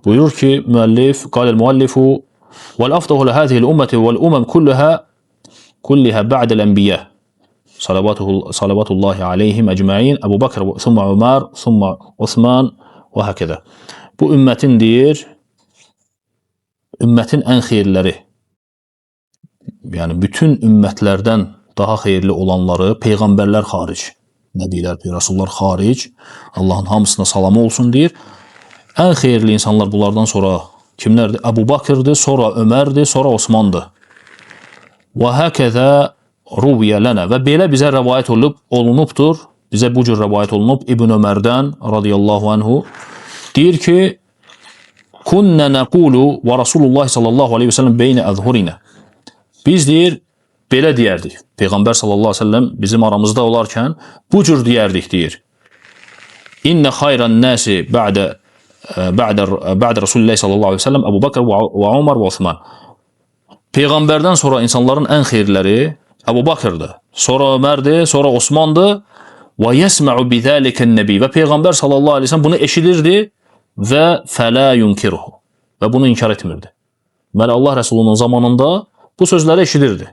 Buyurur ki müellif, قال المؤلف والأفضل لهذه الأمة والأمم كلها بعد الأنبياء صلوات الله عليهم أجمعين Ebu Bakr, ثم Ömer, ثم Osman ve hakeza. Bu ümmetin deyir, ümmetin en xeyirləri, yani bütün ümmətlərdən daha xeyirli olanları, peyğəmbərlər xaric, nə deyirlər, Rasullar xaric, Allahın hamısına salamı olsun deyir. En xeyirli insanlar bunlardan sonra kimlərdir? Ebu Bakır'dır, sonra Ömer'dir, sonra Osman'dır. Və həkəzə ruviyə lənə və belə bizə rəvayət olunubdur, bizə bu cür rəvayət olunub İbn Ömərdən radiyallahu anhu. Deyir ki, Kunnə nəqulu və Rasulullah sallallahu aleyhi ve sellem beynə əzhurinə. Biz deyir, belə deyərdik. Peyğəmbər sallallahu aleyhi ve sellem bizim aramızda olarkən bu cür deyərdik deyir. İnnə xayran nəsi ba'də Rasulullah sallallahu aleyhi ve sellem Ebu Bakr və Umar və Osman. Peyğəmbərdən sonra insanların ən xeyirləri Ebu Bakır'dır, sonra Ömer'dir, sonra Osman'dır. Və yəsmə'u bizəlikən nəbi. Və Peyğəmbər sallallahu aleyhi ve sellem bunu eşidirdi və fələ yunkiruhu. Və bunu inkar etmirdi. Deməli, Allah Resulunun zamanında bu sözləri eşidirdi.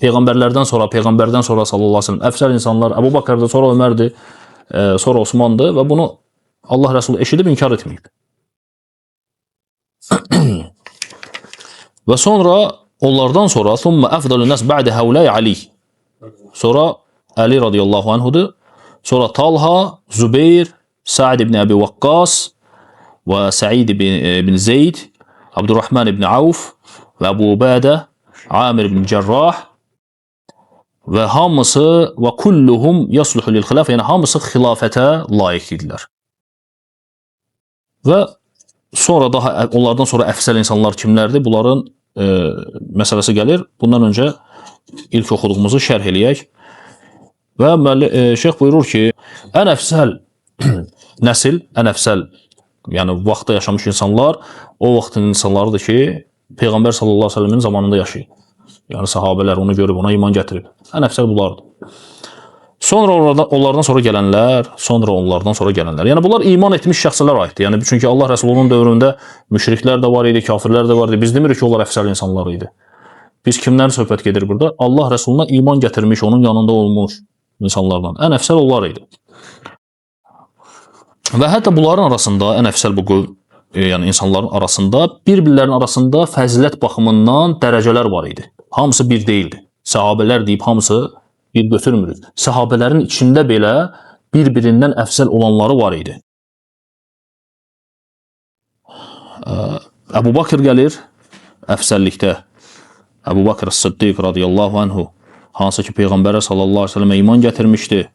Peyğəmbərlərdən sonra sallallahu aleyhi ve sellem əfsər insanlar Ebu Bakır'dır, sonra Ömer'dir, sonra Osman'dır və bunu Allah Resulü eşidib inkar etməyib. Və sonra onlardan sonra thumma afdalun nas ba'de haulay Ali. Sonra Ali radıyallahu anhudur. Sonra Talha, Zübeyir, Sa'd ibn Abi Waqqas və Sa'id ibn Zeyd, Abdurrahman ibn Avf və Abu Ubadə, Amir ibn Cerrah və hamısı və kulluhum yasluhu lil xilaf, yəni hamısı xilafətə layiq idilər. Və sonra daha onlardan sonra əfsəl insanlar kimlərdir? Bunların məsələsi gəlir. Bundan öncə ilk oxuduğumuzu şərh eləyək. Və şeyx buyurur ki, ən əfsəl nəsil, ən əfsəl, yəni vaxtda yaşamış insanlar o vaxtın insanlarıdır ki, Peyğəmbər sallallahu aleyhi ve sellemin zamanında yaşayır. Yəni sahabələr onu görüb, ona iman gətirib. Ən əfsəl bunlardır. Sonra onlardan sonra gələnlər. Yəni bunlar iman etmiş şəxsələr aiddir. Yəni çünki Allah Resulunun dövründə müşriklər də var idi, kafirlər də var idi. Biz demirik ki, onlar əfsəl insanlar idi. Biz kimdən söhbət gedir burada? Allah Resuluna iman gətirmiş, onun yanında olmuş insanlardan. Ən əfsəl onlar idi. Və hətta bunların arasında, ən əfsəl bu yəni insanların arasında, bir-birlərinin arasında fəzilət baxımından dərəcələr var idi. Hamısı bir deyildi. Səhabələr deyib hamısı bir götürmürük. Səhabələrin içində belə bir-birindən əfsəl olanları var idi. Əbu Bakır gəlir əfsəllikdə. Əbu Bakır Sıddiq radiyallahu anhu, hansı ki Peyğəmbərə sallallahu aleyhi ve sellem iman gətirmişdi.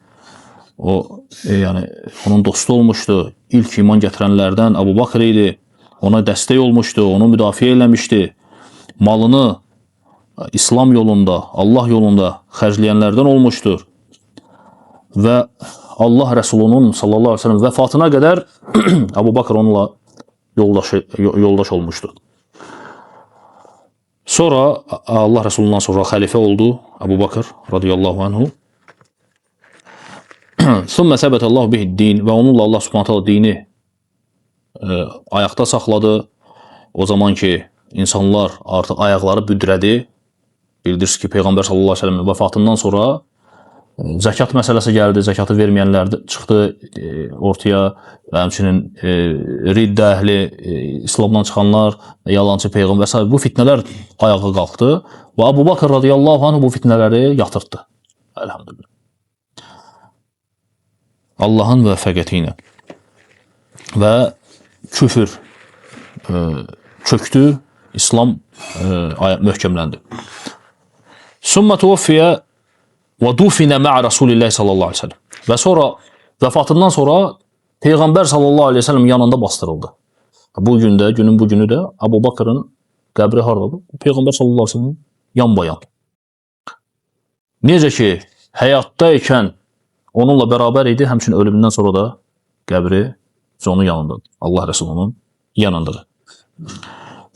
O, yəni onun dostu olmuşdu. İlk iman gətirənlərdən Əbu Bakır idi. Ona dəstək olmuşdu, onu müdafiə eləmişdi. Malını İslam yolunda, Allah yolunda xərcləyənlərdən olmuşdur. Və Allah Resulunun sallallahu aleyhi ve sellem vəfatına qədər Əbu Bakır onunla yoldaş olmuşdur. Sonra Allah Resulundan sonra xəlifə oldu Əbu Bakır radiyallahu anhu. Sümmə səbətəllahu bihid-din və onunla Allah subhanahu taala dini ayaqda saxladı. O zaman ki insanlar artıq ayaqları büdrədi. Bildirirsiniz ki Peyğəmbər sallallahu aleyhi ve sellem vəfatından sonra zəkat məsələsi gəldi. Zəkatı verməyənlər çıxdı ortaya. Həmçinin riddə əhli, İslamdan çıxanlar, yalancı peyğəmbər və bu fitnələr ayağa qalxdı. Və Əbu Bakır radiyallahu anh bu fitnələri yatırtdı. Elhamdülillah. Allahın müvəffəqiyyəti ilə. Və küfür çöktü, İslam möhkəmləndi. Sümmə tuvaffiyə və dufinə mə'a Rasulillah sallallahu aleyhi ve sellem. Və sonra, vəfatından sonra Peyğəmbər sallallahu aleyhi ve sellem yanında bastırıldı. Günün bu günü də Əbu Bakırın qəbri hardadır? Peyğəmbər sallallahu aleyhi ve sellem yan bayan. Necə ki, həyatda ikən onunla bərabər idi, həmçinin ölümündən sonra da qəbri onun yanındadır. Allah Resulunun yanındadır.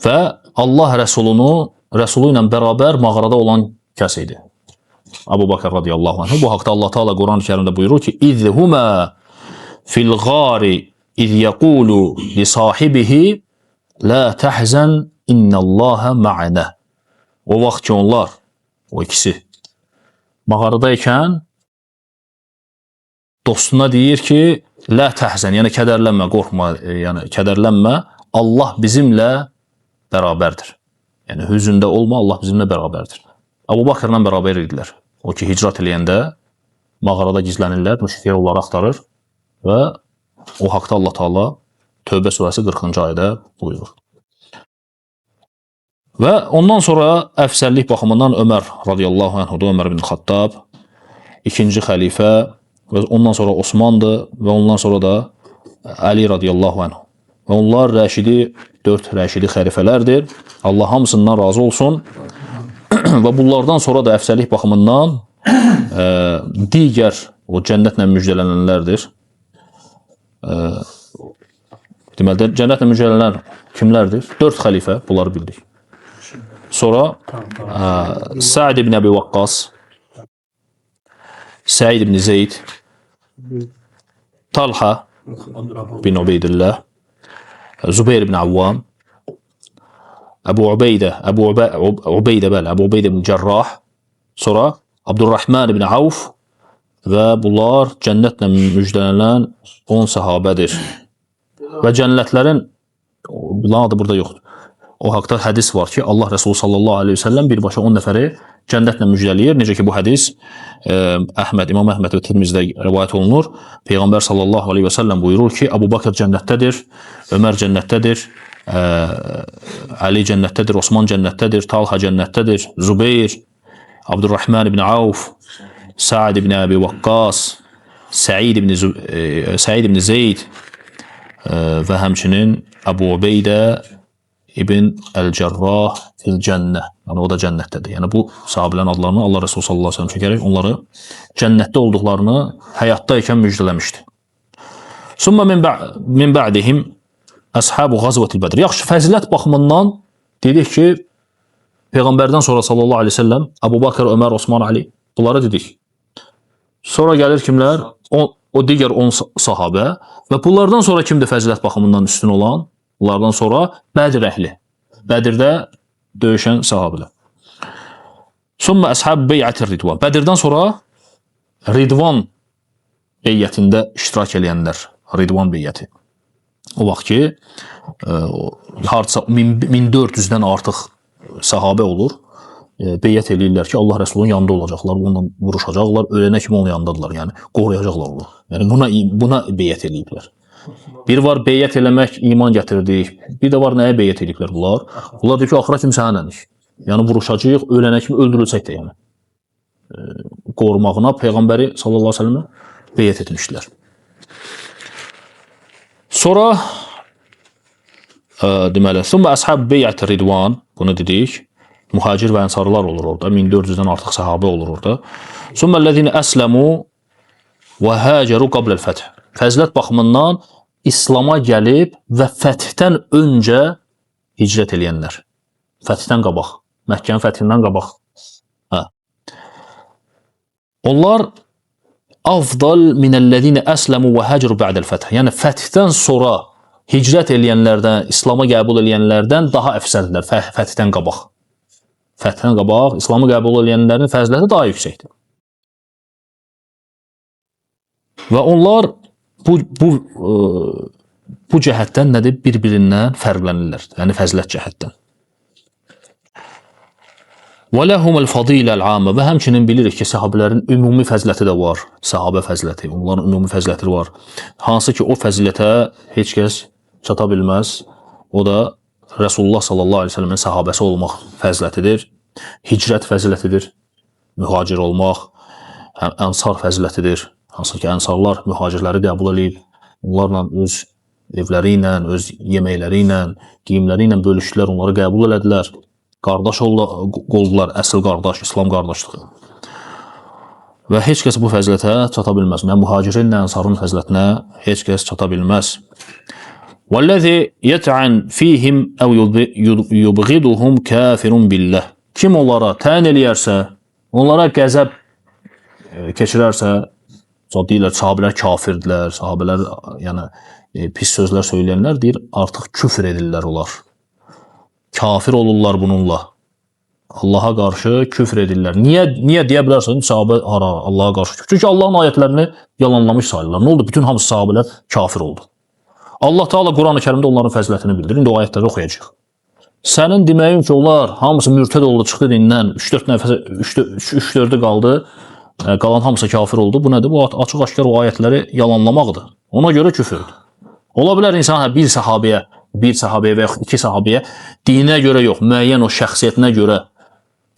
Və Allah Resulü ilə bərabər mağarada olan kəs idi. Əbu Bakır radiyallahu anh. Bu haqda Allah Teala Quran-ı Kərimdə buyurur ki: "İzhuma fil gari İz yəqulu li sahibihi la tahzan innallaha ma'ana. O vaxt ki onlar, o ikisi mağaradaykən dostuna deyir ki, la tahzan, yəni kədərlənmə, qorxma, yəni kədərlənmə, Allah bizimlə bərabərdir. Yəni hüzündə olma, Allah bizimlə bərabərdir. Əbu Bakırla bərabər idilər. O ki hicrat eləyəndə mağarada gizlənirlər, müşriklər onları axtarır və o haqda Allah Taala Tövbə surəsi 40-cı ayədə buyurur. Və ondan sonra əfsəllik baxımından Ömər radiyallahu anhudur, Ömər ibn Xattab, ikinci xəlifə və ondan sonra Osmandır və ondan sonra da Əli radiyallahu anhu. Və onlar rəşidi, 4 rəşidi xəlifələrdir. Allah hamısından razı olsun. Və bunlardan sonra da əfsəllik baxımından digər o cənnətlə müjdələnənlərdir. Deməli, cənnətlə müjdələnən kimlərdir? 4 xəlifə, bunları bildik. Sonra Sa'd ibn Əbi Vaqqas, Səid ibn Zeyd, Talha bin Ubeydillah, Zübeyir ibn Avvam, Əbu Ubeydə ibn Cərrah, sonra Abdurrahman ibn Avf və bunlar cənnətlə müjdələnən 10 səhabədir. Və cənnətlərin, bunların adı burada yoxdur. O haqda hədis var ki, Allah Resulü sallallahu aleyhi ve sellem birbaşa 10 nəfəri cənnətlə müjdələyir. Necə ki, bu hədis İmam Əhməd və Tirmizdə rivayət olunur. Peyğəmbər sallallahu aleyhi ve sellem buyurur ki, Əbu Bakır cənnətdədir, Ömər cənnətdədir, Ali cənnətdədir, Osman cənnətdədir, Talha cənnətdədir, Zübeyir, Abdurrahman ibn Avf, Sa'd ibn Əbi Vaqqas, Səid ibn Zeyd və həmçinin Əbu Ubeydə İbn Əl-Cərrah fil cənnə. Yəni o da cənnətdədir. Yəni bu sahabələrin adlarını Allah Resulü sallallahu aleyhi ve sellem çəkərək onları cənnətdə olduqlarını həyatdaykən müjdələmişdi. Summa min ba'dihim əshabu ğazvatil Bədr. Yaxşı, fəzilət baxımından dedik ki, Peyğəmbərdən sonra sallallahu aleyhi ve sellem Əbu Bakır, Ömər, Osman, Ali bunları dedik. Sonra gəlir kimlər? O digər 10 sahabə və bunlardan sonra kimdir fəzilət baxımından üstün olan? Bunlardan sonra Bədir əhli. Bədirdə döyüşən sahabələr. Summa əshab bey'atir Ridvan. Bədirdən sonra Ridvan beyyətində iştirak edənlər. Ridvan beyyəti. O vaxt ki, hardasa 1400-dən artıq sahabə olur. Beyyət eləyirlər ki, Allah Resulunun yanında olacaqlar, onunla vuruşacaqlar, ölənə kimi onun yanındadılar, yəni qoruyacaqlar onu. Yəni buna beyyət eləyiblər. Bir var beyyət eləmək, iman gətirdik. Bir də var nəyə beyyət ediblər bunlar? Bunlar deyir ki, axıra kimi sənənlədik. Yəni vuruşacağıq, ölənə kimi öldürülsək də yəni. Qorumağına Peyğəmbəri sallallahu aleyhi ve sellemə beyyət etmişlər. Sonra deməli, summa əshab beyyət Ridvan, bunu dedik. Mühacir və ənsarlar olur orada. 1400-dən artıq sahabə olur orada. Summa ləzine əsləmu və həcəru qabləl fəth. Fəzilət baxımından İslama gəlib və fəthdən öncə hicrət eləyənlər. Fəthdən qabaq. Məkkənin fəthindən qabaq. Onlar afdal minəllezine əsləmu və həcəru ba'dəl fəth. Yəni fəthdən sonra hicrət eləyənlərdən, İslama qəbul eləyənlərdən daha əfsəldirlər fəthdən qabaq. Fəthdən qabaq İslamı qəbul eləyənlərin fəziləti daha yüksəkdir. Və onlar bu cəhətdən nədir? Bir-birindən fərqlənirlər. Yəni fəzilət cəhətdən. Və ləhumul fadiləl amə. Və həmçinin bilirik ki, sahabələrin ümumi fəziləti də var. Sahabə fəziləti, onların ümumi fəziləti var. Hansı ki, o fəzilətə heç kəs çata bilməz. O da Resulullah sallallahu aleyhi ve sellemin sahabəsi olmaq fəzilətidir. Hicrət fəzilətidir. Mühacir olmaq. Ənsar fəzilətidir. Hansı ki, ənsarlar mühacirləri qəbul edib, onlarla öz evləri ilə, öz yeməkləri ilə, geyimləri ilə bölüşdülər, onları qəbul elədilər. Qardaş oldular, əsl qardaş, İslam qardaşlığı. Və heç kəs bu fəzilətə çata bilməz. Yəni, mühacirin ilə ənsarın fəzilətinə heç kəs çata bilməz. وَالَّذِي يَتْعَنْ فِيهِمْ أَوْ يُبْغِدُهُمْ كَافِرٌ بِاللَّهِ. Kim onlara təyin eləyərsə, onlara qəzəb keçirərsə, deyirlər, sahabələr kafirdirlər, sahabələr yəni, pis sözlər söyləyənlər deyir, artıq küfr edirlər onlar. Kafir olurlar bununla. Allaha qarşı küfr edirlər. Niyə deyə bilərsən? Sahabə hara Allaha qarşı küfr? Çünki Allahın ayətlərini yalanlamış sayırlar. Nə oldu? Bütün hamısı sahabələr kafir oldu. Allah Teala Quran-ı Kərimdə onların fəzilətini bildirir. İndi o ayətləri oxuyacağıq. Sənin deməyin ki, onlar hamısı mürtəd oldu, çıxdı dindən, 3-4-ü qaldı, qalan hamısı kafir oldu. Bu nədir? Bu açıq-aşkar o ayətləri yalanlamaqdır. Ona görə küfürdür. Ola bilər insan bir sahabəyə və yaxud iki sahabəyə dinə görə yox, müəyyən o şəxsiyyətinə görə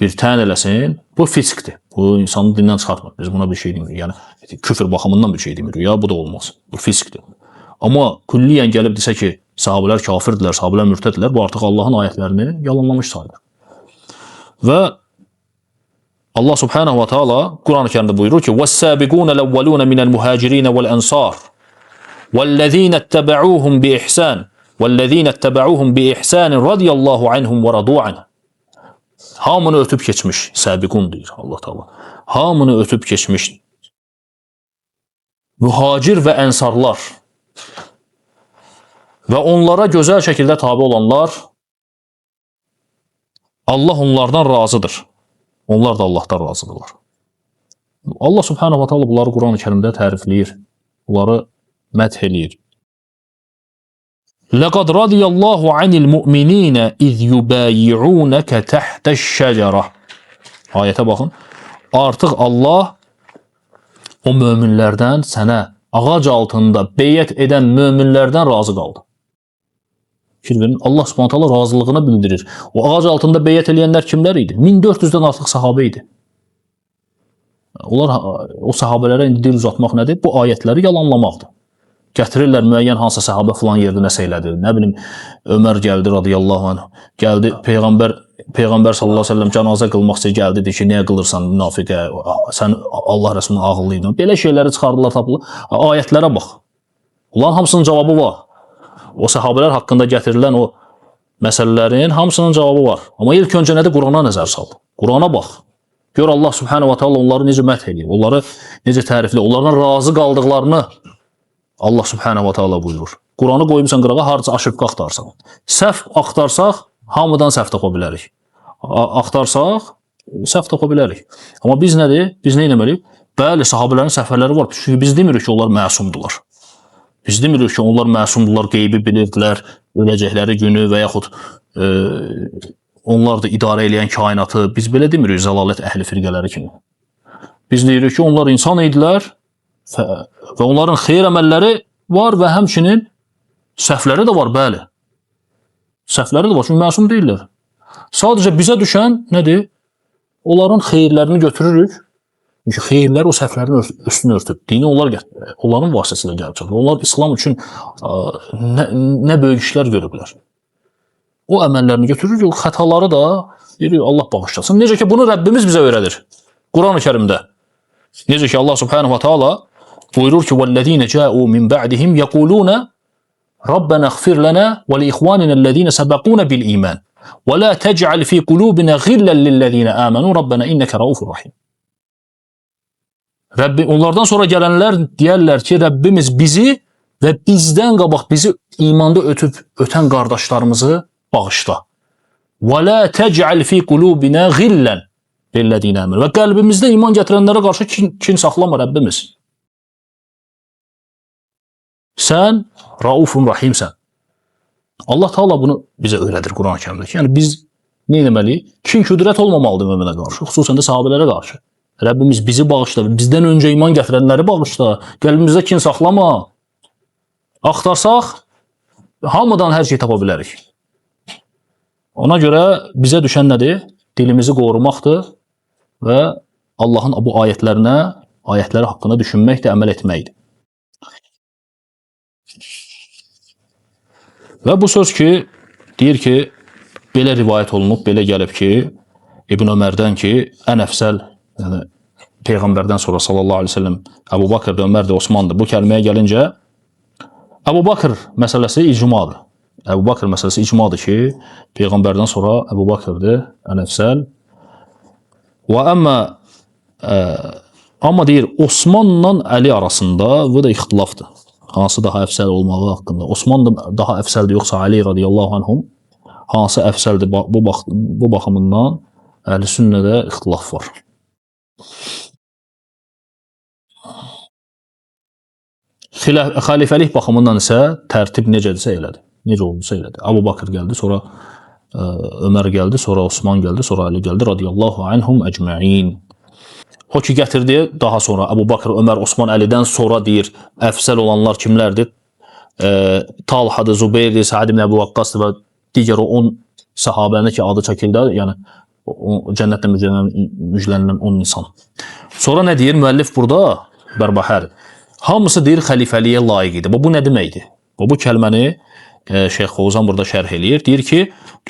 bir təyin eləsin. Bu fiskdir. Bu insanı dindən çıxartmır. Biz buna bir şey demirik. Yəni küfr baxımından bir şey demirik. Ya bu da olmaz. Bu fiskdir. Amma külliyən gəlib desə ki, sahabələr kafirdirlər, sahabələr mürtəddirlər, bu artıq Allahın ayətlərini yalanlamış sayılır. Və Allah Subhanahu wa Taala Quran-ı Kərimdə buyurur ki: "Vəs-səbiqun əl-əvvəlun minəl-muhacirin vəl-ənsar vəl-ləzîne itteba'uhum bi-ihsan vəl-ləzîne itteba'uhum bi-ihsan radiyallahu anhum və radu anh." Hamını ötüb keçmiş səbiqun deyir Allah Taala. Hamını ötüb keçmiş mühacir və ənsarlar və onlara gözəl şəkildə tabi olanlar, Allah onlardan razıdır. Onlar da Allahdan razıdırlar. Allah Subhanahu wa Taala bunları Quran-ı Kərimdə tərifləyir. Bunları məth eləyir. لَقَدْ رَضِيَ اللّٰهُ عَنِ الْمُؤْمِنِينَ اِذْ يُبَايِعُونَكَ تَحْتَ الشَّجَرَةِ Ayətə baxın. Artıq Allah o möminlərdən sənə ağac altında beyət edən möminlərdən razı qaldı. Fikir verin, Allah Subhanahu Taala razılığını bildirir. O ağac altında beyət eləyənlər kimlər idi? 1400-dən artıq sahabə idi. Onlar o sahabələrə indi dil uzatmaq nədir? Bu ayətləri yalanlamaqdır. Gətirirlər müəyyən hansısa sahabə filan yerdə nəsə elədi. Nə bilim, Ömər gəldi radiyallahu anh. Gəldi Peyğəmbər sallallahu əleyhi və səlləm cənazə qılmaq istəyir, gəldi dedi ki, niyə qılırsan münafiqə? Sən Allah Rəsulunun ağıllıydın. Belə şeyləri çıxardılar, tapdılar. Ayətlərə bax. Onların hamısının cavabı var. O sahabələr haqqında gətirilən o məsələlərin hamısının cavabı var. Amma ilk öncə nədir? Qurana nəzər sal. Qurana bax. Gör Allah Subhanahu wa Taala onları necə məth edir, onları necə tərifləyir, onlardan razı qaldıqlarını Allah Subhanahu wa Taala buyurur. Quranı qoymusan qırağa, harca aşıbqa axtarsan. Səhv axtarsaq, hamıdan səhv tapa bilərik. Axtarsaq, səhv tapa bilərik. Amma biz nədir? Biz nə etməliyik? Bəli, sahabələrin səhvləri var. Çünki biz demirik ki, onlar məsumdular. Biz demirik ki, onlar məsumdular, qeybi bilirdilər, öləcəkləri günü və yaxud onlar da idarə edən kainatı. Biz belə demirik zəlalət əhli firqələri kimi. Biz deyirik ki, onlar insan idilər və onların xeyir əməlləri var və həmçinin səhvləri də var, bəli. Səhvləri də var, çünki məsum deyirlər. Sadəcə bizə düşən nədir? Onların xeyirlərini götürürük. Çünki xeyirlər o səhvlərin üstünü örtüb. Dini onların vasitəsilə gəlib çıxır. Onlar İslam üçün nə böyük işlər görüblər. O əməllərini götürürük, o xətaları da Allah bağışlasın. Necə ki, bunu Rəbbimiz bizə öyrədir. Quran-ı Kərimdə. Necə ki, Allah Subhanahu wa Taala buyurur ki, وَالَّذ۪ينَ جَاءُوا مِنْ بَعْدِهِمْ يَقُولُونَ رَبَّنَا اغْفِرْ لَنَا وَلِإِخْوَانِنَا الَّذ۪ينَ سَبَقُونَ بِالْإِيمَانِ وَلَا تَجْعَلْ ف۪ي قُلُوبِنَا غِلًّا لِلَّذ۪ينَ آمَنُوا رَبَّنَا إِنَّكَ رَؤُوفٌ رَحِيمٌ Onlardan sonra gələnlər deyərlər ki, Rəbbimiz bizi və bizdən qabaq bizi imanda ötən qardaşlarımızı bağışla. وَلَا تَجْعَلْ ف۪ي قُلُوبِنَا غِلًّا لِلَّذ۪ينَ آمَنُوا Və qəlbimizdə iman gətirənlərə qarşı kin saxlama Rəbbimiz. Sən Raufun Rahimsən. Allah Taala bunu bizə öyrədir Quran-ı Kərimdə. Yəni biz nə etməliyik? Kin küdrət olmamalıdır möminə qarşı, xüsusən də sahabələrə qarşı. Rəbbimiz bizi bağışla, bizdən öncə iman gətirənləri bağışla. Qəlbimizdə kin saxlama. Axtarsaq hamıdan hər şey tapa bilərik. Ona görə bizə düşən nədir? Dilimizi qorumaqdır və Allahın bu ayətləri haqqında düşünməkdir, əməl etməkdir. Və bu söz ki, deyir ki, belə rivayət olunub, belə gəlib ki, İbn Ömərdən ki, ən əfsəl, yəni Peyğəmbərdən sonra sallallahu aleyhi ve sellem Əbu Bakırdır, Ömərdir, Osmandır. Bu kəlməyə gəlincə, Əbu Bakır məsələsi icmadır. Əbu Bakır məsələsi icmadır ki, Peyğəmbərdən sonra Əbu Bakırdır, ən əfsəl. Və amma deyir, Osmanla Əli arasında bu da ixtilafdır. hansı daha əfsəl olmağı haqqında. Osman da daha əfsəldir yoxsa Ali radiyallahu anhum? Hansı əfsəldir bu baxımından Əhl-i-Sünnədə ixtilaf var. Xəlifəlik baxımından isə tərtib necədirsə elədir. Necə oldusa elədir. Əbu Bakır gəldi, sonra Ömər gəldi, sonra Osman gəldi, sonra Ali gəldi radiyallahu anhum əcməin. O ki gətirdi, daha sonra Əbu Bakır, Ömər, Osman, Əlidən sonra deyir, əfsəl olanlar kimlərdir? Talhadır, Zübeyirdir, Səad ibn Əbu Vaqqasdır və digər o 10 sahabənin ki adı çəkildi, yəni cənnətlə müjdələnən 10 insan. Sonra nə deyir müəllif burada? Bərbahər. Hamısı deyir xəlifəliyə layiq idi. Bu nə deməkdir? Bu kəlməni Şeyx Fovzan burada şərh eləyir. Deyir ki,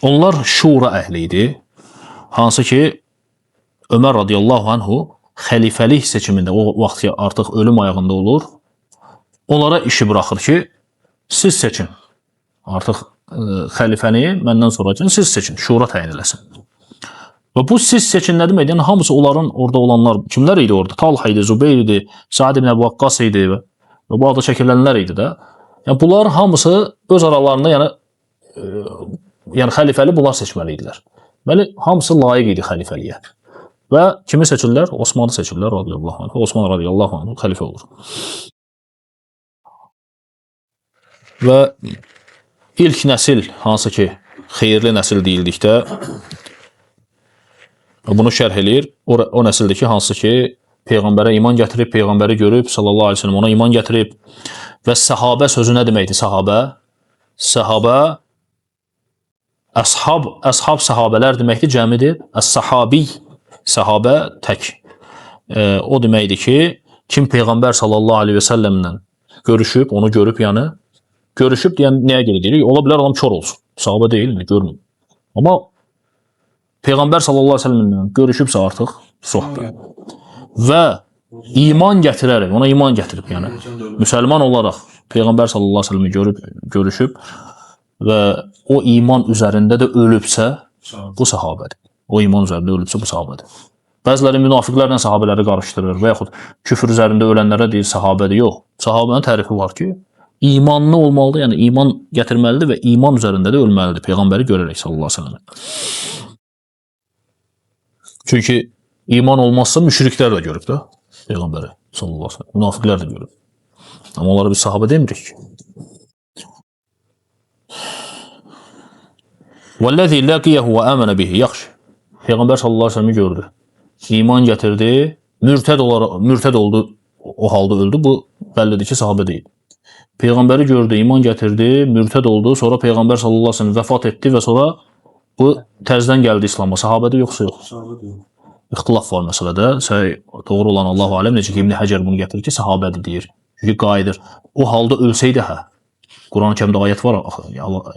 onlar şura əhli idi. Hansı ki Ömər radiyallahu anhu xəlifəlik seçimində o vaxt artıq ölüm ayağında olur. Onlara işi buraxır ki, siz seçin. Artıq xəlifəni məndən sonra siz seçin. Şura təyin eləsin. Və bu siz seçin nə demək? Yəni hamısı onların orada olanlar kimlər idi orada? Talha idi, Zübeyir idi, Səad ibn Əbu Vaqqas idi və bu adı çəkilənlər idi də. Yəni bunlar hamısı öz aralarında yəni xəlifəli bunlar seçməli idilər. Bəli, hamısı layiq idi xəlifəliyə. Və kimi seçirlər? Osmanı seçirlər radiyallahu anh. Osman radiyallahu anh xəlifə olur. Və ilk nəsil hansı ki xeyirli nəsil deyildikdə bunu şərh eləyir. O nəsildir ki, hansı ki Peyğəmbərə iman gətirib, Peyğəmbəri görüb, sallallahu aleyhi ve sellem ona iman gətirib. Və səhabə sözü nə deməkdir səhabə? Səhabə, əshab səhabələr deməkdir, cəmidir. Əs-səhabi, səhabə tək. O deməkdir ki, kim Peyğəmbər sallallahu aleyhi ve sellemlə görüşüb, onu görüb yəni, görüşüb deyən nəyə görə deyirik? Ola bilər adam kör olsun. Səhabə deyil, görmür. Amma Peyğəmbər sallallahu aleyhi ve sellemlə görüşübsə artıq sohbət. Və iman gətirərək, ona iman gətirib, yəni müsəlman olaraq Peyğəmbər sallallahu aleyhi ve sellemə görüşüb və o iman üzərində də ölübsə, bu səhabədir. O iman üzərində ölübsə, bu səhabədir. Bəziləri münafiqlərlə səhabələri qarışdırır və yaxud küfür üzərində ölənlərə deyir səhabədir. Yox, səhabənin tərifi var ki, imanlı olmalıdır, yəni iman gətirməlidir və iman üzərində də ölməlidir Peyğəmbəri görərək sallallahu aleyhi ve sellemə. Çünki iman olmazsa müşriklər də görüb də Peyğəmbəri sallallahu aleyhi ve sellem. Münafiqlər də görüb. Amma onlara biz sahabə demirik ki. وَالَّذِي لَقِيَهُ وَآمَنَ بِهِ yaxşı. Peyğəmbər sallallahu aleyhi ve sellem'i gördü. İman gətirdi, mürtəd oldu, o halda öldü. Bu bəllidir ki, sahabə deyil. Peyğəmbəri gördü, iman gətirdi, mürtəd oldu. Sonra Peyğəmbər sallallahu aleyhi ve sellem vəfat etdi və sonra bu təzdən gəldi İslam'a. Sahabədir yoxsa yox? Sahabədir. İxtilaf var məsələdə. Doğru olan Allahu aləm. Necə ki İbn Həcər bunu gətirir ki, sahabədir deyir. Çünki qayıdır. O halda ölsəydi Quran-ı Kərimdə ayət var.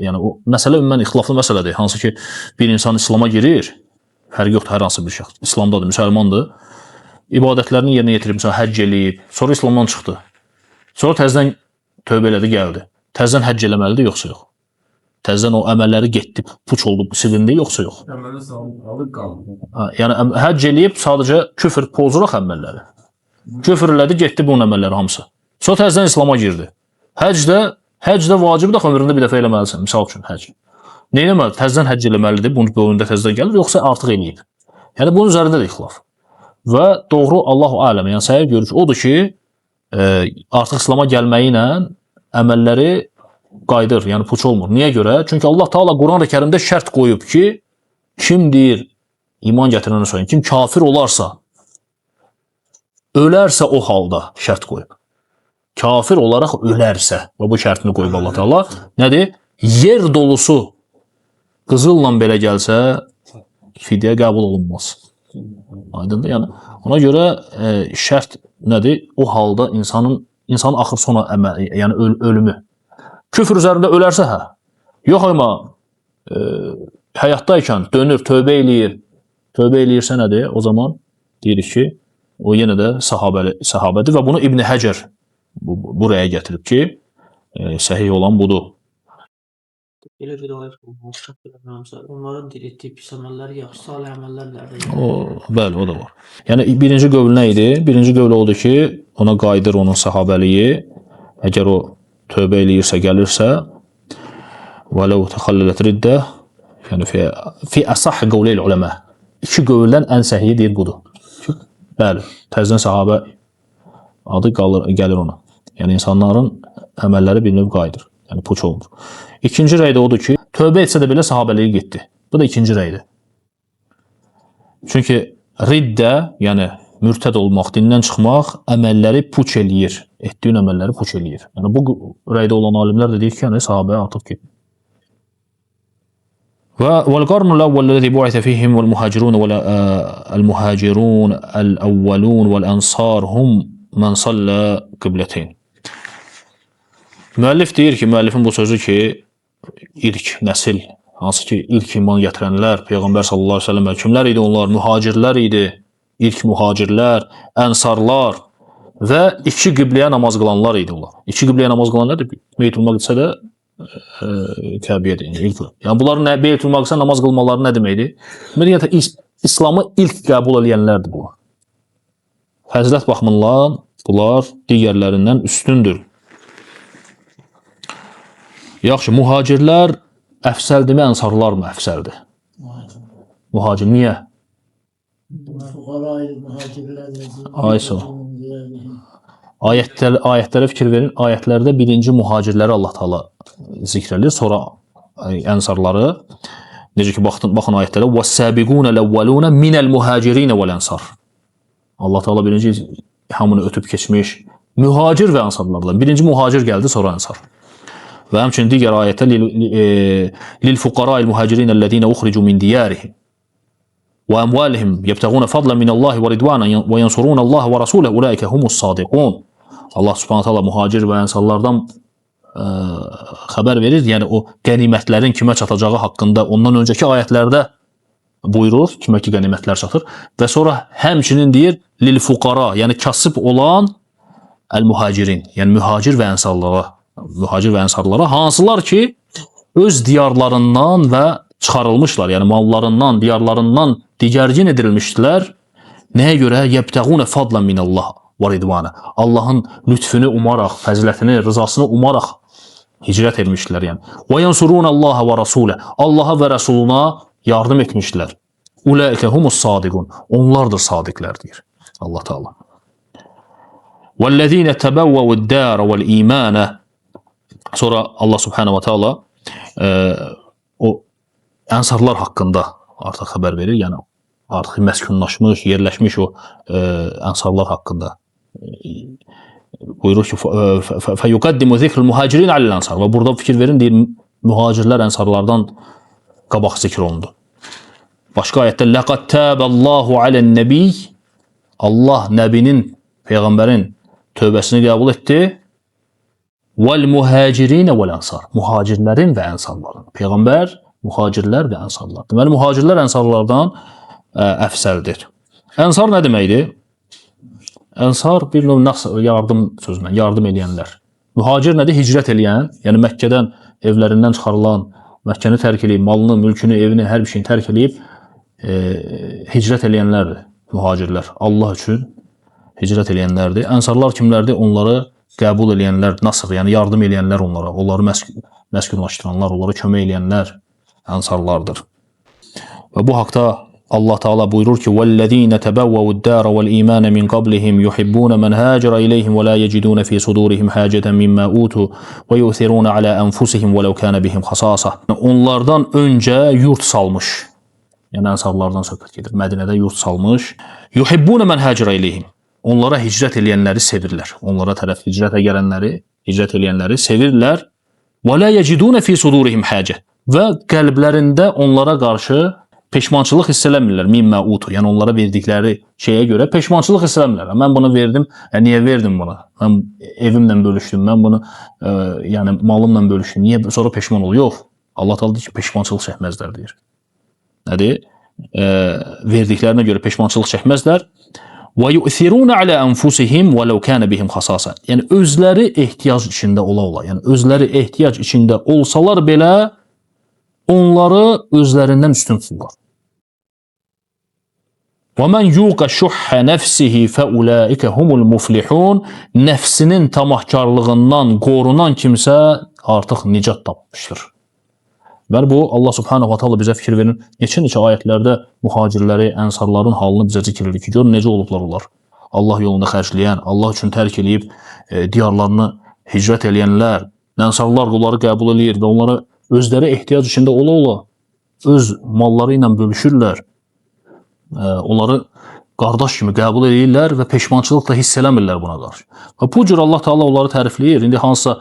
Yəni o məsələ ümumən ixtilaflı məsələdir. Hansı ki bir insan İslam'a girir, fərqi yoxdur hər hansı bir şəxs. İslamdadır, müsəlmandır. İbadətlərini yerinə yetirib, məsələn həcc eləyib, sonra İslamdan çıxdı. Sonra təzdən tövbə elədi, gəldi. Təzdən həcc eləməlidir yoxsa yox? Təzdən o əməlləri getdi, puç oldu, silindi yoxsa yox? Əməlləri sağlıq qaldı. Yəni həcc eləyib sadəcə küfr pozuraq əməlləri. Küfr elədi, getdi bunun əməlləri hamısı. Sonra təzdən İslam'a girdi. Həcdə vacibdir, ömründə bir dəfə eləməlisən, misal üçün həcc. Nə eləməli? Təzdən həcc eləməlidir, bunun boyunda təzdən gəlir, yoxsa artıq eləyib. Yəni bunun üzərində də ixtilaf. Və doğru Allahu aləm, yəni səhih görüş odur ki, artıq İslam'a gəlməyi ilə əməlləri qayıdır, yəni puç olmur. Niyə görə? Çünki Allah Taala Quran-ı Kərimdə şərt qoyub ki, kim deyir iman gətirəndən sonra, kim kafir olarsa, ölərsə o halda şərt qoyub. Kafir olaraq ölərsə, və bu şərtini qoyub Allah Taala, nədir? Yer dolusu qızılla belə gəlsə, fidyə qəbul olunmaz. Aydındır? Yəni ona görə şərt nədir? O halda insanın axır sona yəni ölümü. Küfr üzərində ölərsə yox amma həyatdaykən dönür, tövbə eləyirsə nədir? O zaman deyirik ki, o yenə də sahabədir və bunu İbn Həcər buraya gətirib ki, səhih olan budur. Elə bir ayət olmaz, onların diriltdiyi pis əməlləri yaxşı, salih əməllərlə. Bəli, o da var. Yəni birinci qövl nə idi? Birinci qövl oldu ki, ona qayıdır onun sahabəliyi. Əgər o tövbə eləyirsə, gəlirsə, vələv təxallələt riddə, yəni fi əsah qavleyl uləmə. İki qövldən ən səhiyi deyir budur. Bəli, təzdən sahabə adı gəlir ona. Yəni insanların əməlləri bir növ qayıdır. Yəni puç olunur. İkinci rəy də odur ki, tövbə etsə də belə sahabəliyi getdi. Bu da ikinci rəydir. Çünki riddə, yəni mürtəd olmaq, dindən çıxmaq əməlləri puç eləyir. Etdiyin əməlləri puç eləyir. Yəni bu rəydə olan alimlər də deyir ki, yəni sahabəyə atıb ki. والقرن الأول الذي بعث فيهم والمهاجرون الأولون والأنصار هم من صلى قبلتين. Müəllif deyir ki, müəllifin bu sözü ki, ilk nəsil, hansı ki ilk iman gətirənlər, Peyğəmbər sallallahu əleyhi və səlləm kimlər idi onlar? Mühacirlər idi. İlk mühacirlər, ənsarlar və iki qibləyə namaz qılanlar idi onlar. İki qibləyə namaz qılanlar da Beytül Məqdisə də Kəbədir. Yəni bunların Beytül Məqdisə namaz qılmaları nə deməkdir? Ümumiyyətlə İslamı ilk qəbul edənlərdir bunlar. Fəzilət baxımından bunlar digərlərindən üstündür. Yaxşı, mühacirlər əfsəldirmi, ənsarlarmı əfsəldir? Mühacir, niyə? Ayso. Ayətlərə fikir verin. Ayətlərdə birinci mühacirləri Allah Taala zikr edir, sonra ənsarları. Necə ki, baxın ayətlərə. وَالسَّابِقُونَ الْأَوَّلُونَ مِنَ الْمُهَاجِرِينَ وَالْأَنْصَارِ. Allah Taala birinci hamını ötüb keçmiş mühacir və ənsarlardan. Birinci mühacir gəldi, sonra ənsar. Və həmçinin digər ayətdə لِلْفُقَرَاءِ الْمُهَاجِرِينَ الَّذِينَ أُخْرِجُوا مِنْ دِيَارِهِمْ وَأَمْوَالِهِمْ يَبْتَغُونَ فَضْلًا مِنَ اللَّهِ وَرِضْوَانًا وَيَنْصُرُونَ اللَّهَ وَرَسُولَهُ أُولَٰئِكَ هُمُ الصَّادِقُونَ. Allah Subhanahu taala mühacir və ənsarlardan xəbər verir. Yəni o qənimətlərin kimə çatacağı haqqında ondan öncəki ayətlərdə buyurur, kimə ki qənimətlər çatır və sonra həmçinin deyir lil-fuqara, yəni kasıb olan el-muhacirin, yəni mühacir və ənsarlara, hansılar ki öz diyarlarından və çıxarılmışlar, yəni mallarından, diyarlarından digərgin edilmişdilər. Nəyə görə? Yəbtəğunə fadlan minəllah və ridvanə. Allahın lütfünü umaraq, fəzilətini, rızasını umaraq hicrət etmişdilər yəni. Və yansurunallaha və rasulə. Allaha və rəsuluna yardım etmişdilər. Ulaikə humus sadiqun. Onlardır sadiqlər deyir Allah Taala. Vəllezine təbəvvəvud-dâr vəl-īmânə. Sonra Allah Subhanahu və Taala o ənsarlar haqqında artıq xəbər verir. Yəni artıq məskunlaşmış, yerləşmiş o ənsarlar haqqında buyurur ki, fəyuqaddimu zikrul muhacirin alel-ansar. Və burada fikir verin, deyir, mühacirlər ənsarlardan qabaq zikr olundu. Başqa ayətdə laqad taballahu alen-nebi. Allah nəbinin, peyğəmbərin tövbəsini qəbul etdi. Vəl-muhacirin vəl-ansar. Mühacirlərin və ənsarların. Peyğəmbər mühacirlər və ənsarlar. Deməli, mühacirlər ənsarlardan əfsəldir. Ənsar nə deməkdir? Ənsar bir növ yardım sözündən, yardım eləyənlər. Mühacir nədir? Hicrət eləyən, yəni Məkkədən, evlərindən çıxarılan, Məkkəni tərk eləyib, malını, mülkünü, evini, hər bir şeyini tərk eləyib hicrət eləyənlərdir mühacirlər. Allah üçün hicrət eləyənlərdir. Ənsarlar kimlərdir? Onları qəbul eləyənlər, nasır, yəni yardım eləyənlər onlara, onları məskunlaşdıranlar, onlara kömək eləyənlər ənsarlardır. Və bu haqda Allah Taala buyurur ki: "Vellezine tebevve'ud-dâra vel-îmâne min qablihim yuhibbûne men hâcera ileyhim ve lâ yecidûne fî sudûrihim hâceten mimmâ ûtû ve yu'thirûne alâ enfusihim velev kâne bihim hasâsa." Onlardan öncə yurt salmış. Yəni ənsarlardan söhbət gedir. Mədinədə yurt salmış. Yuhibbûne men hâcera ileyhim. Onlara hicrət eləyənləri sevirlər. Onlara tərəf hicrətə gələnləri, hicrət eləyənləri sevirlər. Və lâ yecidûne fî sudûrihim hâce. Və qəlblərində onlara qarşı peşmançılıq hiss eləmirlər. Mimmə utu, yəni onlara verdikləri şeyə görə peşmançılıq hiss eləmirlər. Mən bunu verdim, niyə verdim buna? Mən evimlə bölüşdüm, mən bunu yəni malımla bölüşdüm. Niyə sonra peşman ol? Yox. Allah Taala deyir ki, peşmançılıq çəkməzlər deyir. Nədir? Verdiklərinə görə peşmançılıq çəkməzlər. Və yu'thiruna ala anfusihim walau kana bihim khasasa. Yəni özləri ehtiyac içində ola, yəni özləri ehtiyac içində olsalar belə onları özlərindən üstün tuturlar. وَمَنْ يُوقَ شُحَّ نَفْسِهِ فَأُولَٰئِكَ هُمُ الْمُفْلِحُونَ Nəfsinin tamahkarlığından qorunan kimsə artıq nicat tapmışdır. Və bu Allah Subhanahu wa Taala bizə fikir verir. Neçə ayətlərdə mühacirləri, ənsarların halını bizə zikr edir ki, görün necə olublar onlar. Allah yolunda xərcləyən, Allah üçün tərk eləyib diyarlarını hicrət eləyənlər, ənsarlar bunları qəbul eləyir və onlara özləri ehtiyac içində ola-ola öz malları ilə bölüşürlər. Onları qardaş kimi qəbul edirlər və peşmançılıq da hiss eləmirlər buna qarşı. Və bu cür Allah Taala onları tərifləyir. İndi hansısa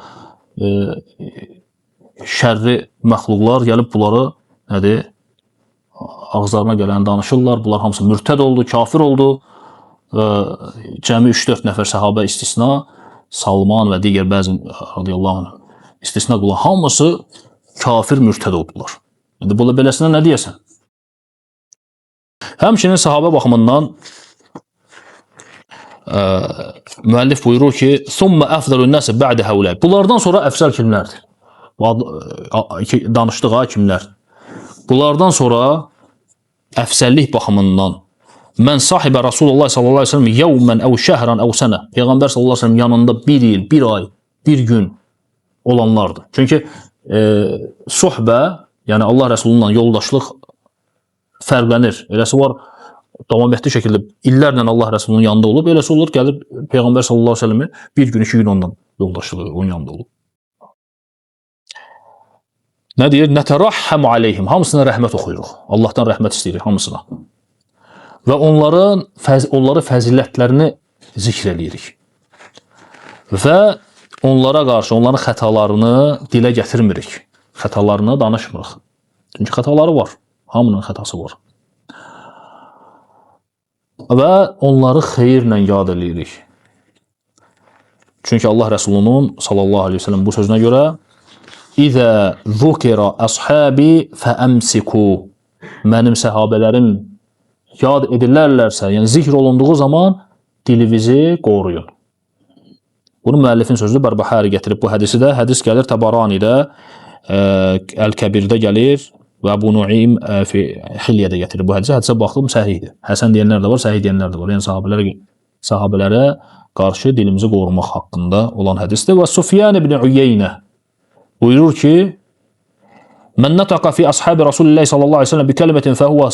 şərri məxluqlar gəlib bunları nədir? Ağızlarına gələn danışırlar. Bunlar hamısı mürtəd oldu, kafir oldu. Cəmi 3-4 nəfər səhabə istisna, Salman və digər bəzi radiyallahu anh istisna qılan hamısı kafir, mürtəd oldular. İndi beləsinə nə deyəsən? Həmçinin sahabə baxımından müəllif buyurur ki, "Summa afdalun nas ba'da haula." Bunlardan sonra əfsəl kimlərdir? Danışdıq kimlər? Bunlardan sonra əfsəllik baxımından mən sahibə Rasulullah sallallahu əleyhi və səlləm yawman aw shahran aw sana. Peyğəmbər sallallahu əleyhi və səlləm yanında bir il, bir ay, bir gün olanlardır. Çünki suhbə, yəni Allah Rəsulundan yoldaşlıq fərqlənir. Eləsi var, davamiyyətli şəkildə illərlə Allah Rəsulunun yanında olub, eləsi olur, gəlib Peyğəmbər sallallahu əleyhi və səlləmi bir gün, 2 gün ondan yoldaşlığı, onun yanında olub. Nə deyir? Nətərahhəmu aleyhim. Hamısına rəhmət oxuyuruq. Allahdan rəhmət istəyirik hamısına. Və onları fəzilətlərini zikr eləyirik. Və onlara qarşı, onların xətalarını dilə gətirmirik. Xətalarını danışmırıq. Çünki xətaları var. Hamının xətası var. Və onları xeyirlə yad eləyirik. Çünki Allah Rəsulunun sallallahu aleyhi ve sellem bu sözünə görə İzə zukira ashabi fəəmsiku. Mənim səhabələrim yad edilərlərsə, yəni zikr olunduğu zaman dilinizi qoruyun. Bunu müəllifin sözü Bərbəhari gətirib bu hədisi də. Hədis gəlir Təbaranidə, Əl-Kəbirdə gəlir və Əbu Nuaym Hilyədə gətirib bu hədisi. Hədisə baxdım, səhihdir. Həsən deyənlər də var, səhih deyənlər də var. Yəni sahabələrə qarşı dilimizi qorumaq haqqında olan hədisdir. Və Sufyan ibn Uyeynə buyurur ki, "Mən nataqa fi ashabi Rasulullah sallallahu əleyhi və səlləm bi kəlmətin fəhuva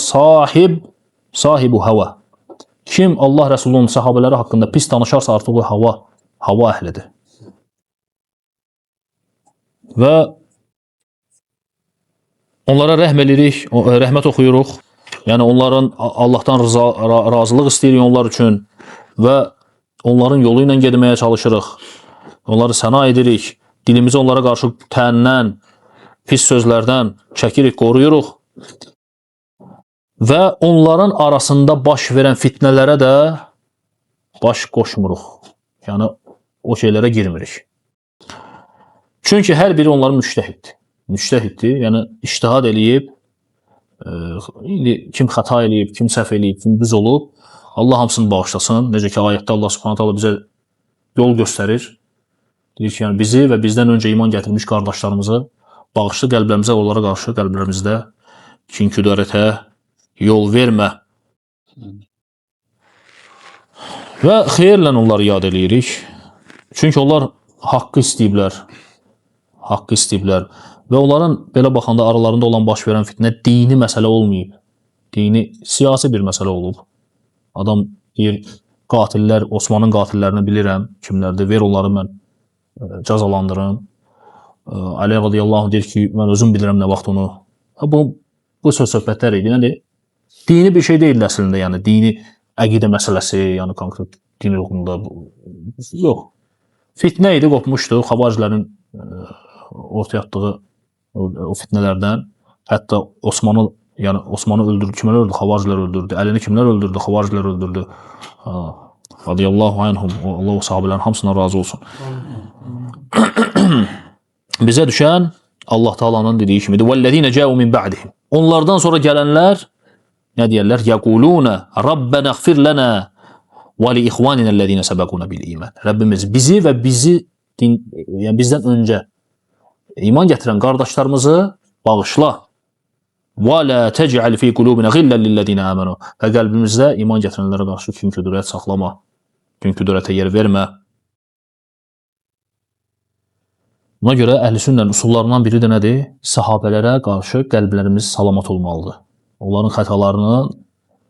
sahibu hava." Kim Allah Rəsulunun sahabələri haqqında pis danışarsa artıq o hava əhlidir. Və onlara rəhm edirik, rəhmət oxuyuruq. Yəni onların Allahdan razılıq istəyirik onlar üçün və onların yolu ilə getməyə çalışırıq. Onları səna edirik. Dilimizi onlara qarşı təndən, pis sözlərdən çəkirik, qoruyuruq. Və onların arasında baş verən fitnələrə də baş qoşmuruq. Yəni o şeylərə girmirik. Çünki hər biri onların müştəhiddir. Müştəhiddir, yəni ictihad eləyib, kim xəta eləyib, kim səhv eləyib, kim düz olub, Allah hamısını bağışlasın. Necə ki ayətdə Allah Subhanahu taala bizə yol göstərir. Deyir ki, yəni bizi və bizdən öncə iman gətirmiş qardaşlarımızı bağışlı qəlblərimizə, onlara qarşı qəlblərimizdə kin-küdərətə yol vermə. Və xeyirlə onları yad eləyirik. Çünki onlar haqqı istəyiblər. Haqqı istəyiblər. Və onların belə baxanda aralarında olan baş verən fitnə dini məsələ olmayıb. Dini siyasi bir məsələ olub. Adam deyir, qatillər, Osmanın qatillərini bilirəm, kimlərdir, ver onları mən cəzalandırın. Ali radiyallahu anh deyir ki, mən özüm bilirəm nə vaxt onu. Bu söz-söhbətlər idi. Yəni, dini bir şey deyil əslində, yəni dini əqidə məsələsi, yəni konkret din ruhunda yox. Fitnə idi, qopmuşdu, xavaricilərin ortaya atdığı o fitnələrdən. Hətta Osmanı öldürdü, kimlər öldürdü? Xavaricilər öldürdü. Əlini kimlər öldürdü? Xavaricilər öldürdü. Radiyallahu anhum, Allah o sahabələrin hamısına razı olsun. Bizə düşən Allah Taala'nın dediyi kimidir. "Vellezine ca'u min ba'dihim." Onlardan sonra gələnlər nə deyirlər? "Yaquluna Rabbana ighfir lana və li ikhwanina allazina sabaquna bil iman." Rəbbimiz bizi və yəni bizdən öncə iman gətirən qardaşlarımızı bağışla. Və la tec'al fi qulubina ghillan lillezina amanu. Və qəlbimizdə iman gətirənlərə qarşı kin-küdurət saxlama. Kin-küdurətə yer vermə. Buna görə əhl-i-sünnənin usullarından biri də nədir? Sahabələrə qarşı qəlblərimiz salamat olmalıdır. Onların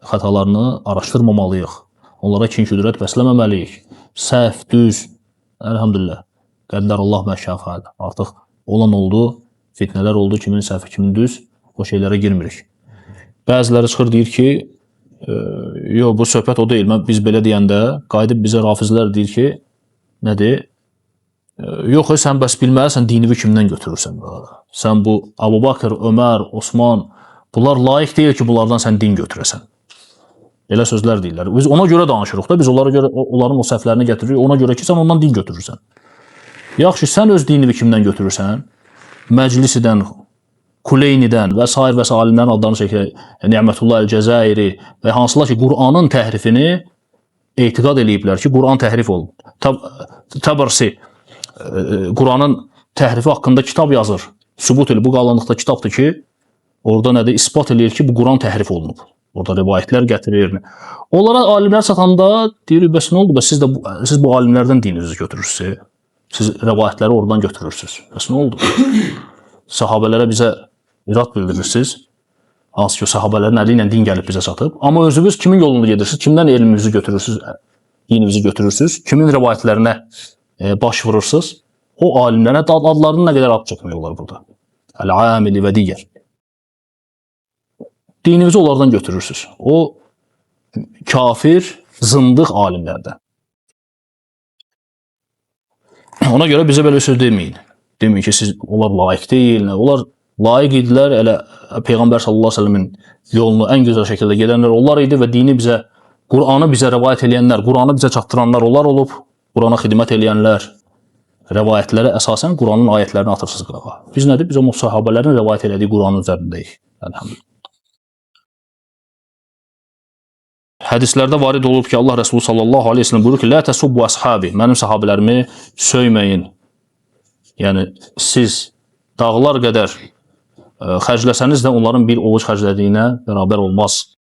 xətalarını araşdırmamalıyıq. Onlara kin-küdurət bəsləməməliyik. Səhv, düz, əlhamdülillah. Qəddarullah məşşə fəal. Artıq olan oldu, fitnələr oldu, kimin səhv, kimin düz, o şeylərə girmirik. Bəziləri çıxır deyir ki, yox bu söhbət o deyil. Biz belə deyəndə qayıdıb bizə rafizlər deyir ki, nədir? Yox, sən bəs bilməlisən dinivi kimdən götürürsən? Sən bu Əbu Bakır, Ömər, Osman, bunlar layiq deyil ki, bunlardan sən din götürəsən. Elə sözlər deyirlər. Biz ona görə danışırıq da, biz onlara görə onların o səhvlərini gətiririk, ona görə ki, sən ondan din götürürsən. Yaxşı, sən öz dinivi kimdən götürürsən? Məclisidən, Kuleynidən və s. alimlərin adlarını çəkir, Ni'mətullah el-Cəzairi və hansılar ki, Qur'anın təhrifini etiqad eləyiblər ki, Qur'an təhrif olub. Təbərsi Qur'anın təhrifi haqqında kitab yazır. Sübut elə, bu qalanlıqda kitabdır ki, orada nədir? İsbat eləyir ki, bu Qur'an təhrif olunub. Orada rivayətlər gətirir. Onlara alimlər satanda deyir, bəs nə oldu? Bəs siz bu alimlərdən dininizi götürürsünüz. Siz rivayətləri oradan götürürsünüz. Bəs nə oldu? Sahabələrə bizə irad bildirirsiniz. Hansı ki, sahabələrin əli ilə din gəlib bizə çatıb. Amma özünüz kimin yolunda gedirsiniz? Kimdən elminizi götürürsünüz? Dininizi götürürsünüz? Kimin rivayətlərinə baş vurursunuz? O alimlərə adlarını nə qədər ad çəkmək olar burada? Əl-Amili və digər. Dininizi onlardan götürürsünüz. O kafir, zındıq alimlərdən. Ona görə bizə belə söz deməyin. Deməyin ki, onlar layiq deyil. Onlar layiq idilər. Elə Peyğəmbər sallallahu əleyhi və səlləmin yolunu ən gözəl şəkildə gedənlər onlar idi və dini bizə, Qur'anı bizə rivayət edənlər, Qur'anı bizə çatdıranlar onlar olub. Qur'ana xidmət edənlər, rivayətlərə əsasən Qur'anın ayətlərini atırsınız qırağa. Biz nədir? Biz o sahabələrin rivayət elədiyi Qur'anın üzərindəyik. Elhamdülillah. Hədislərdə varid olub ki, Allah Resulü sallallahu aleyhi ve sellem buyurur ki, "La tasubbu ashabi." Mənim sahabelərimi söyməyin. Yəni siz dağlar qədər xərcləsəniz də onların bir ovuc xərclədiyinə bərabər olmaz.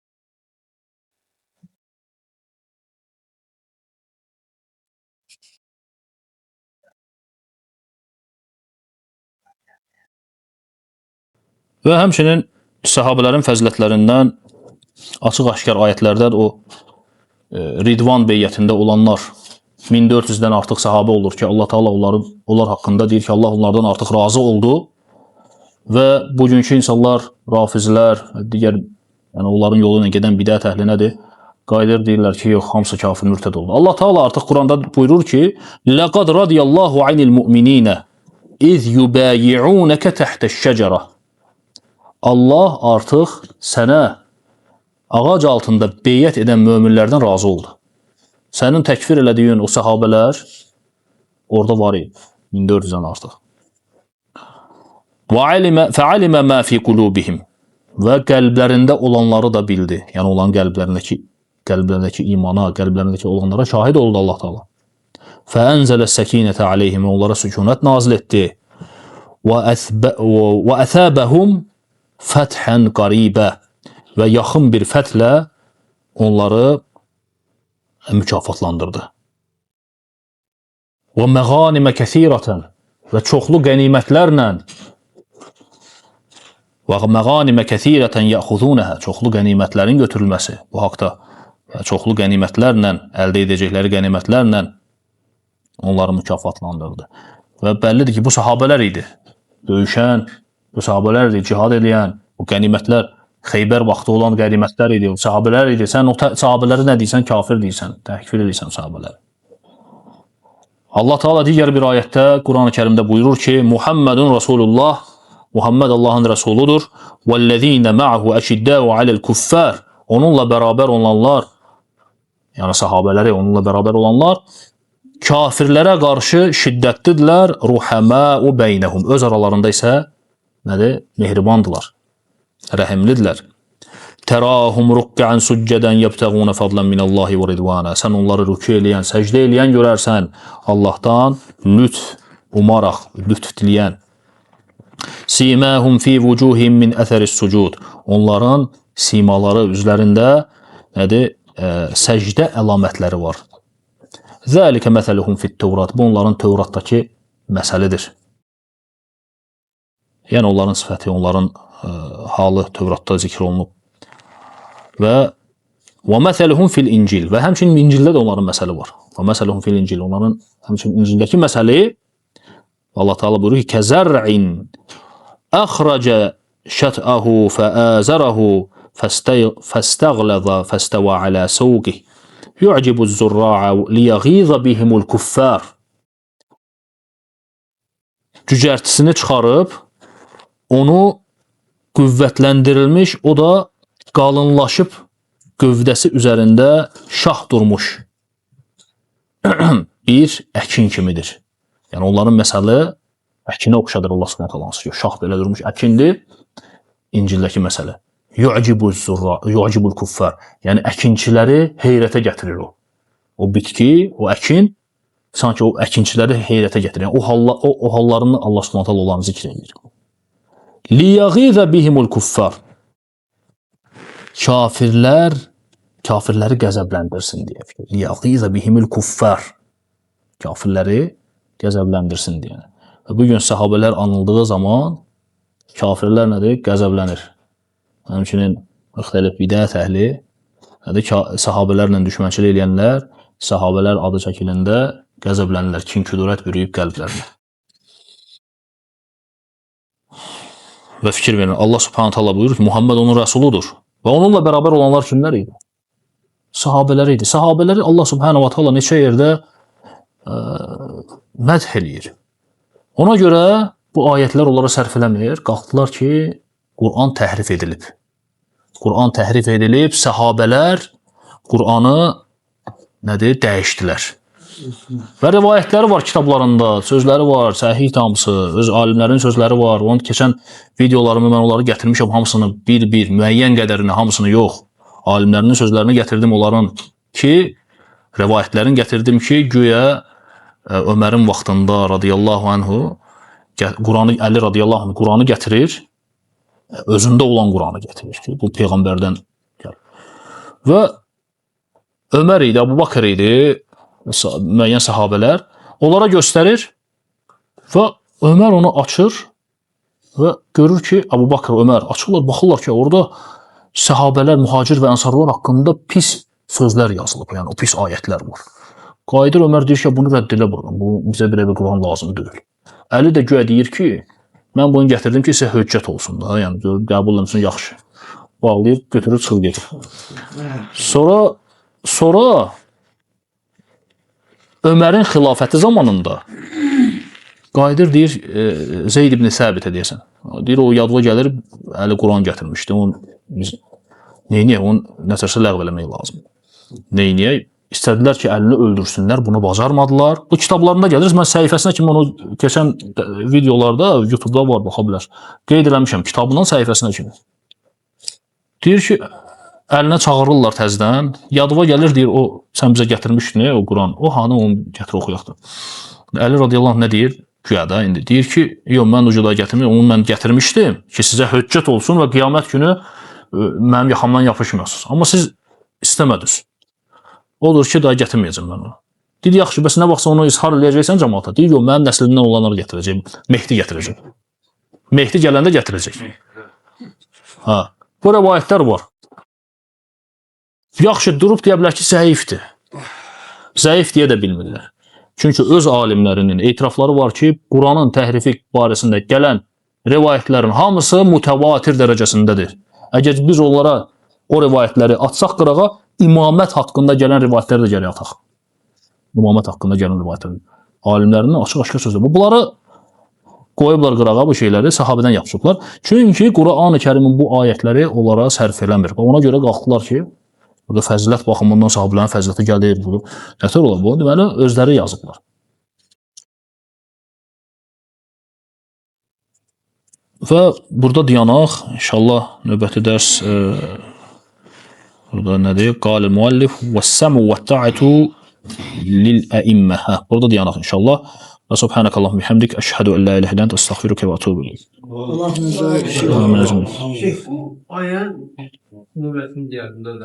Və həmçinin sahabələrin fəzilətlərindən açıq-aşkar ayətlərdə o Ridvan beyyətində olanlar 1400-dən artıq sahabə olur ki, Allah Taala onlar haqqında deyir ki, Allah onlardan artıq razı oldu və bugünkü insanlar, rafizlər, digər yəni onların yolu ilə gedən bidət əhli nədir? Qayıdır deyirlər ki, yox, hamısı kafir, mürtəd oldu. Allah Taala artıq Quranda buyurur ki, "Laqad radiyallahu anil mu'minina iz yubayi'unaka tahta's-şəcərə." Allah artıq sənə ağac altında beyyət edən möminlərdən razı oldu. Sənin təkfir elədiyin o sahabələr orada var idi. 1400-dən artıq. Fəalimə mə fi qulubihim. Və qəlblərində olanları da bildi. Yəni onların qəlblərindəki imana, qəlblərindəki olanlara şahid oldu Allah Taala. Fəənzələ səkinətə aleyhim. Onlara sükunət nazil etdi. Və əsəbəhum fəthən qaribə. Və yaxın bir fəthlə onları mükafatlandırdı. Və məğanimə kəsirətən və çoxlu qənimətlərlə və məğanimə kəsirətən yəxuzunəhə çoxlu qənimətlərin götürülməsi bu haqda və çoxlu qənimətlərlə əldə edəcəkləri qənimətlərlə onları mükafatlandırdı. Və bəllidir ki, bu sahabələr idi. Döyüşən, bu sahabələr idi, cihad edən, bu qənimətlər Xeybər vaxtı olan qənimətlər idi, sahabələr idi. Sən o sahabələri nə deyirsən? Kafir deyirsən, təkfir edirsən sahabələri. Allah Taala digər bir ayətdə Quran-ı Kərimdə buyurur ki, Muhammedun Rasulullah, Muhammed Allahın Rəsuludur. Vəllezîne ma'hu eşiddâ'u alel-kuffâr. Onunla bərabər olanlar, yəni sahabələri onunla bərabər olanlar kafirlərə qarşı şiddətlidirlər, ruhamâ'u beynəhum. Öz aralarında isə nədir? Mehribandılar. Rəhimlidirlər. Tərahum rukkan succeden yebtəğuna fadlan minallahi və ridvana. Sən onları rükû eləyən, səcdə eləyən görərsən Allahdan lütf umaraq, lütf diləyən. Simahum fi vucuhim min athari's sucud. Onların simaları üzlərində nədir? Səcdə əlamətləri var. Zəlikə məsəluhum fit-Tevrat. Bu onların Tevratdakı məsəlidir. Yəni onların sifəti, onların halı Tevratda zikr olunub. Və məsəluhum fil-İncil. Və həmçinin İncildə də onların məsəli var. Və məsəluhum fil-İncil. Onların həmçinin İncildəki məsəli Allah Teala buyurur ki, kəzər'in əxrəcə şət'əhu fəəzərəhu fəstəğləzə fəstəvə alə səvqih yu'cibu zurra'a liyəğizə bihimul kuffar. Cücərtisini çıxarıb, onu qüvvətləndirilmiş, o da qalınlaşıb gövdəsi üzərində şah durmuş bir əkin kimidir. Yəni onların məsəli əkinə oxşadır Allah Subhanahu taala. Şah belə durmuş əkindir. İncildəki məsələ. Yu'cibul kuffar. Yəni əkinçiləri heyrətə gətirir o. O bitki, o əkin sanki o əkinçiləri heyrətə gətirir. Yəni o hallarını Allah Subhanahu taala onların zikr edir. Liyəğizə bihimul kuffar. Kafirləri qəzəbləndirsin deyə. Liyəğizə bihimul kuffar. Kafirləri qəzəbləndirsin deyə. Və bugün səhabələr anıldığı zaman kafirlər nədir? Qəzəblənir. Həmçinin müxtəlif bidət əhli, səhabələrlə düşmənçilik eləyənlər, səhabələr adı çəkilində qəzəblənirlər, kin-küdurət bürüyüb qəlblərinə. Və fikir verin, Allah Subhanahu taala buyurur ki, Muhammed onun rəsuludur. Və onunla bərabər olanlar kimlər idi? Səhabələr idi. Səhabələri Allah Subhanahu taala neçə yerdə mədh eləyir. Ona görə bu ayətlər onlara sərf eləmir. Qalxdılar ki, Quran təhrif edilib. Quran təhrif edilib, səhabələr Quranı nədir? Dəyişdilər. Və rivayətləri var kitablarında, sözləri var, səhih hamısı, öz alimlərin sözləri var. Onun keçən videolarımı mən onları gətirmişəm, hamısını bir-bir, müəyyən qədərini, hamısını yox. Alimlərinin sözlərini gətirdim onların ki, rivayətlərini gətirdim ki, güya Ömərin vaxtında radiyallahu anhu Quranı, Əli radiyallahu anhu Quranı gətirir, özündə olan Quranı gətirir ki, bu Peyğəmbərdən gəlir. Və Ömər idi, Əbu Bakır idi, müəyyən səhabələr, onlara göstərir və Ömər onu açır və görür ki, Əbu Bakır, Ömər açırlar, baxırlar ki, orada səhabələr, mühacir və ənsarlar haqqında pis sözlər yazılıb, yəni o pis ayətlər var. Qayıdır Ömər deyir ki, bunu rədd elə buradan, bu bizə bir Quran lazım deyil. Əli də güya deyir ki, mən bunu gətirdim ki, sizə höccət olsun da, yəni qəbul etsin, yaxşı. Bağlayıb, götürür, çıxıb gedir. Sonra Ömərin xilafəti zamanında qayıdır, deyir, Zeyd ibn Səbitə deyəsən. Deyir, o yadva gəlir, Əli Quran gətirmişdi. Neyniyək? Onun nəsərsə ləğv eləmək lazım. Neyniyək? İstədilər ki, Əlini öldürsünlər, bunu bacarmadılar. Bu kitablarında gəlir, mən səhifəsinə kimi onu keçən videolarda, YouTube'da var, baxa bilər. Qeyd eləmişəm, kitabının səhifəsinə kimi. Deyir ki, Əlinə çağırırlar təzdən, yadva gəlir, deyir, o, sən bizə gətirmişdin, o Quran, o hanı onu gətir oxuyaqdır. Əli radiyallahu anh nə deyir? Güya da indi. Deyir ki, yox, mən ucuda gətirmişdim, onu mən gətirmişdim ki, sizə höccət olsun və qiyamət günü mənim yaxamdan yapışmıyorsunuz. Amma siz istəmədiniz. Odur ki, daha gətirməyəcəm mən onu. Deyir, yaxşı, bəs nə vaxtsa onu izhar eləyəcəksən cəmaata? Deyir, yox, mənim nəslindən olanları gətirəcək, Mehdi gətirəcək. Mehdi gələndə gətirəcək. Ha, bu rəvayətlər var. Yaxşı, durub deyə bilər ki, zəifdir. Zəif deyə də bilmirlər. Çünki öz alimlərinin etirafları var ki, Quranın təhrifi barəsində gələn rivayətlərin hamısı mütəvatir dərəcəsindədir. Əgər biz onlara o rivayətləri atsaq qırağa, İmamət haqqında gələn rivayətləri də gələ ataq. İmamət haqqında gələn rivayətləri. Alimlərinin açıq-açıq sözü. Bunları qoyublar qırağa, bu şeyləri sahabədən yapışıblar. Çünki Quran-ı Kərimin bu ayətləri onlara sərf eləmir. Ona görə qalxdılar ki, burada fəzilət baxımından sahabələrin fəziləti gəlir. Nətər olar bu? Deməli, özləri yazıblar. Və burada dayanaq. İnşallah növbəti dərs burada nədir? Qal-ı müəllif və-səmu və-ta'atu lil-əimmə. Burada dayanaq inşallah. Və subhanəkallahumma bihamdik, əşhədu ən la ilahə illə əntə, əstəğfiruke və etûbu ileyk. Allah razı olsun. Amin. Ayən növbətin gəldi.